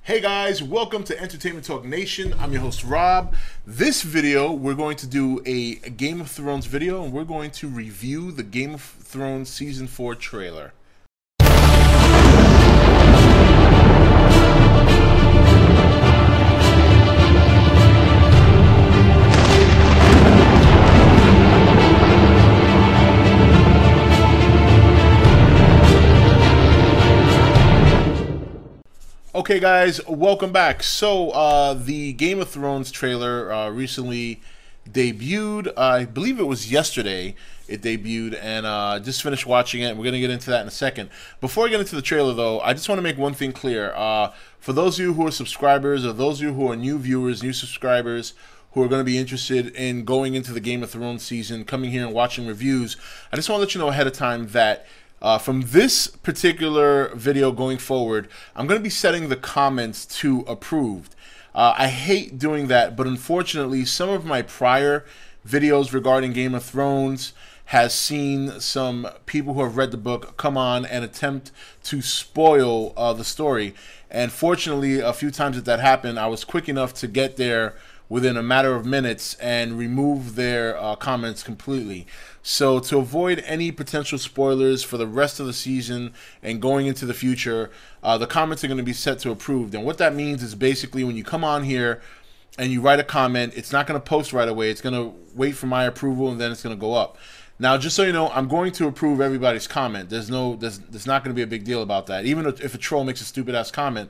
Hey guys, welcome to Entertainment Talk Nation. I'm your host Rob. This video, we're going to do a Game of Thrones video, and we're going to review the Game of Thrones Season 4 trailer. Okay guys, welcome back. So the Game of Thrones trailer recently debuted. I believe it was yesterday it debuted, and just finished watching it. We're going to get into that in a second. Before I get into the trailer though, I just want to make one thing clear. For those of you who are subscribers, or those of you who are new viewers, new subscribers, who are going to be interested in going into the Game of Thrones season, coming here and watching reviews, I just want to let you know ahead of time that from this particular video going forward, I'm going to be setting the comments to approved. I hate doing that, but unfortunately, some of my prior videos regarding Game of Thrones has seen some people who have read the book come on and attempt to spoil the story. And fortunately, a few times that happened, I was quick enough to get there within a matter of minutes and remove their comments completely. So to avoid any potential spoilers for the rest of the season and going into the future, the comments are going to be set to approved. And what that means is basically when you come on here and you write a comment, it's not going to post right away. It's going to wait for my approval, and then it's going to go up. Now, just so you know, I'm going to approve everybody's comment. There's not going to be a big deal about that. Even if a troll makes a stupid ass comment,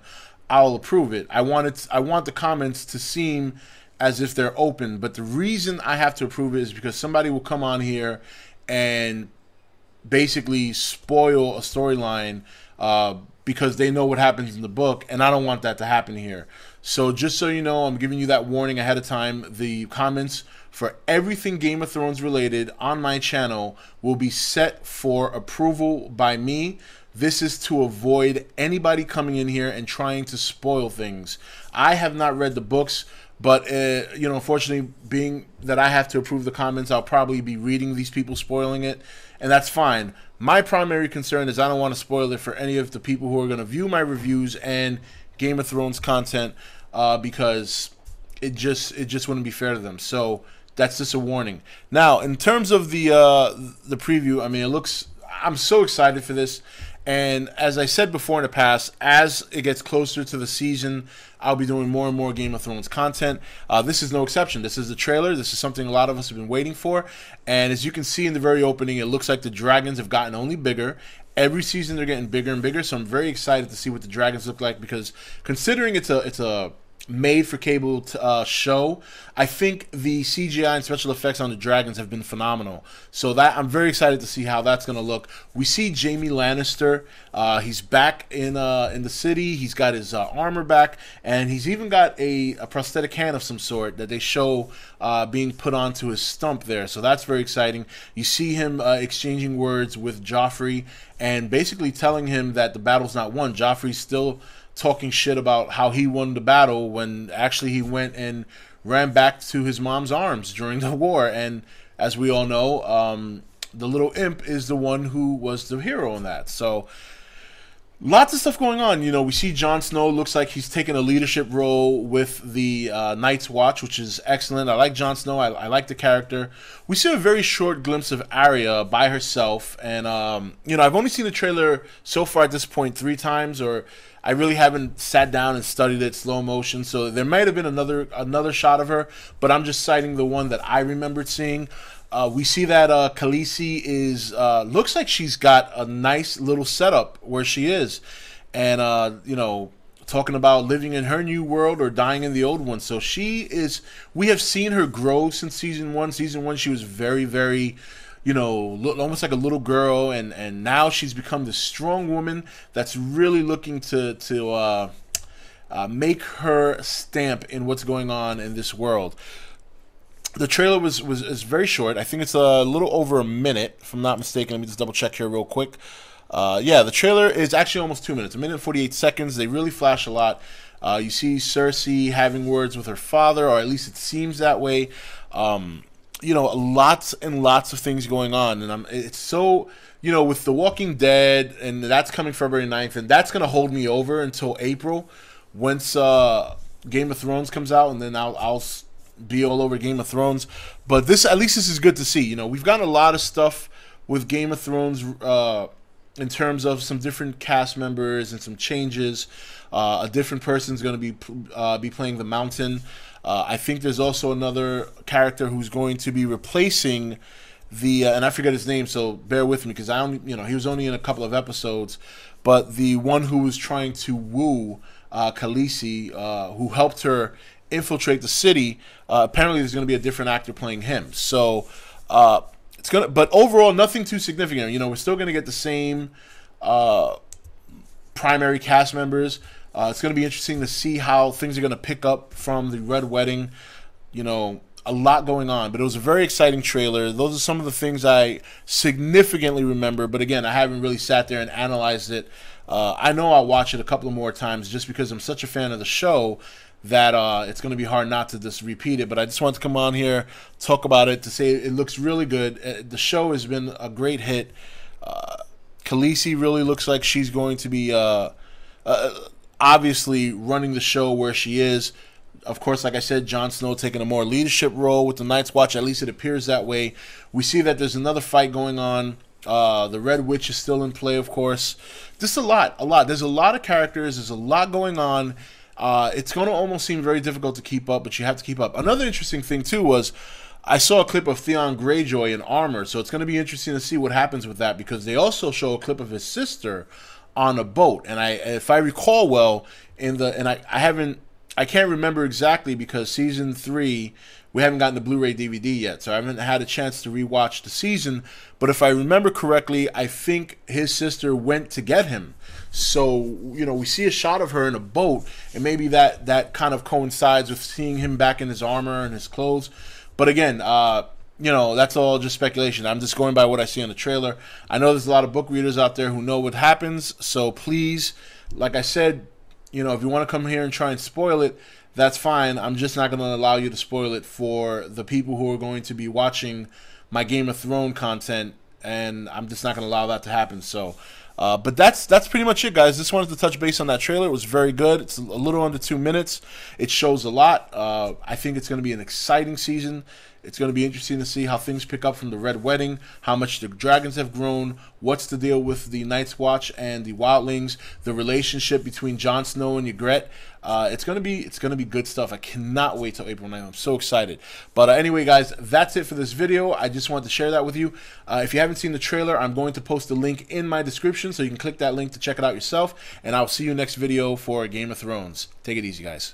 I'll approve it. I want the comments to seem as if they're open, but the reason I have to approve it is because somebody will come on here and basically spoil a storyline because they know what happens in the book, and I don't want that to happen here. So just so you know, I'm giving you that warning ahead of time. The comments for everything Game of Thrones related on my channel will be set for approval by me. This is to avoid anybody coming in here and trying to spoil things. I have not read the books, but you know, unfortunately, being that I have to approve the comments, I'll probably be reading these people spoiling it, and that's fine. My primary concern is I don't want to spoil it for any of the people who are going to view my reviews and Game of Thrones content, because it just wouldn't be fair to them. So that's just a warning. Now, in terms of the preview, I mean, it looks. I'm so excited for this. And as I said before in the past, as it gets closer to the season, I'll be doing more and more Game of Thrones content. This is no exception. This is the trailer. This is something a lot of us have been waiting for. And as you can see in the very opening, it looks like the dragons have gotten only bigger. Every season they're getting bigger and bigger. So I'm very excited to see what the dragons look like, because considering it's a made-for-cable show, I think the CGI and special effects on the dragons have been phenomenal. So that I'm very excited to see how that's going to look. We see Jaime Lannister. He's back in the city. He's got his armor back, and he's even got a prosthetic hand of some sort that they show being put onto his stump there. So that's very exciting. You see him exchanging words with Joffrey and basically telling him that the battle's not won. Joffrey's still talking shit about how he won the battle when actually he went and ran back to his mom's arms during the war. And as we all know, the little imp is the one who was the hero in that. So lots of stuff going on. You know, we see Jon Snow looks like he's taking a leadership role with the Night's Watch, which is excellent. I like Jon Snow. I like the character. We see a very short glimpse of Arya by herself, and you know, I've only seen the trailer so far at this point 3 times, or I really haven't sat down and studied it slow motion. So there might have been another shot of her, but I'm just citing the one that I remembered seeing. We see that Khaleesi is looks like she's got a nice little setup where she is, and you know, talking about living in her new world or dying in the old one. So she is. We have seen her grow since season 1. Season 1, she was very, very, you know, almost like a little girl, and now she's become this strong woman that's really looking to make her stamp in what's going on in this world. The trailer is very short. I think it's a little over a minute, if I'm not mistaken. Let me just double check here real quick. Yeah, the trailer is actually almost 2 minutes, 1 minute and 48 seconds. They really flash a lot. You see Cersei having words with her father, or at least it seems that way. You know, lots and lots of things going on, and it's so, you know, with The Walking Dead, and that's coming February 9th, and that's going to hold me over until April. once Game of Thrones comes out, and then I'll be all over Game of Thrones. But this, at least, this is good to see. You know, we've gotten a lot of stuff with Game of Thrones in terms of some different cast members and some changes. A different person's going to be playing the Mountain. I think there's also another character who's going to be replacing the and I forget his name, so bear with me because I only, you know, he was only in a couple of episodes, but the one who was trying to woo Khaleesi, who helped her infiltrate the city, apparently there's going to be a different actor playing him. So it's gonna, but overall, nothing too significant. You know, we're still going to get the same primary cast members. It's going to be interesting to see how things are going to pick up from the Red Wedding. You know, a lot going on, but it was a very exciting trailer. Those are some of the things I significantly remember, but again, I haven't really sat there and analyzed it. I know I'll watch it a couple of more times just because I'm such a fan of the show that it's going to be hard not to just repeat it, but I just wanted to come on here, talk about it, to say it looks really good. The show has been a great hit. Khaleesi really looks like she's going to be obviously running the show where she is. Of course, like I said, Jon Snow taking a more leadership role with the Night's Watch. At least it appears that way. We see that there's another fight going on. The Red Witch is still in play, of course. Just a lot. There's a lot of characters. There's a lot going on. It's going to almost seem very difficult to keep up, but you have to keep up. Another interesting thing, too, was I saw a clip of Theon Greyjoy in armor, so it's going to be interesting to see what happens with that, because they also show a clip of his sister on a boat. And if I recall well, I can't remember exactly because season 3, we haven't gotten the Blu-ray DVD yet, so I haven't had a chance to rewatch the season. But if I remember correctly, I think his sister went to get him. So, you know, we see a shot of her in a boat, and maybe that kind of coincides with seeing him back in his armor and his clothes. But again, you know, that's all just speculation. I'm just going by what I see on the trailer. I know there's a lot of book readers out there who know what happens, so please, like I said, you know, if you want to come here and try and spoil it, that's fine. I'm just not going to allow you to spoil it for the people who are going to be watching my Game of Thrones content, and I'm just not going to allow that to happen. So, but that's pretty much it, guys. Just wanted to touch base on that trailer. It was very good. It's a little under 2 minutes. It shows a lot. I think it's going to be an exciting season. It's going to be interesting to see how things pick up from the Red Wedding, how much the dragons have grown, what's the deal with the Night's Watch and the Wildlings, the relationship between Jon Snow and Ygritte. It's going to be good stuff. I cannot wait till April 9th. I'm so excited. But anyway, guys, that's it for this video. I just wanted to share that with you. If you haven't seen the trailer, I'm going to post a link in my description, so you can click that link to check it out yourself. And I'll see you next video for Game of Thrones. Take it easy, guys.